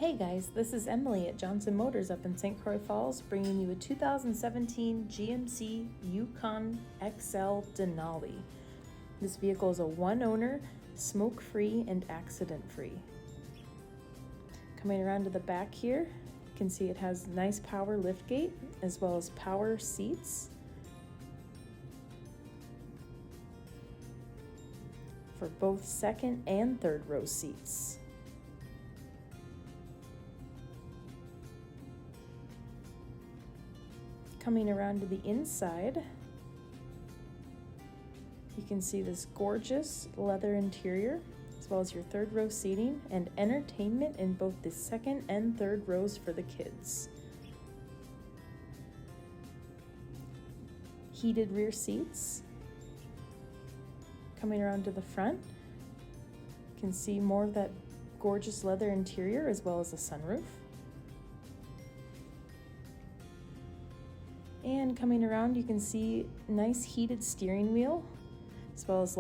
Hey guys, this is Emily at Johnson Motors up in St. Croix Falls, bringing you a 2017 GMC Yukon XL Denali. This vehicle is a one-owner, smoke-free, and accident-free. Coming around to the back here, you can see it has nice power liftgate as well as power seats for both second and third row seats. Coming around to the inside, you can see this gorgeous leather interior, as well as your third row seating and entertainment in both the second and third rows for the kids. Heated rear seats. Coming around to the front, you can see more of that gorgeous leather interior as well as a sunroof. And coming around, you can see nice heated steering wheel, as well as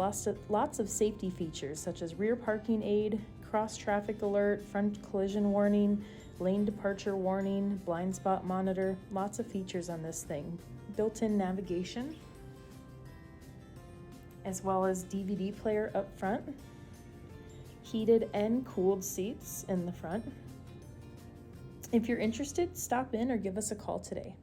lots of safety features such as rear parking aid, cross traffic alert, front collision warning, lane departure warning, blind spot monitor, lots of features on this thing. Built-in navigation, as well as DVD player up front, heated and cooled seats in the front. If you're interested, stop in or give us a call today.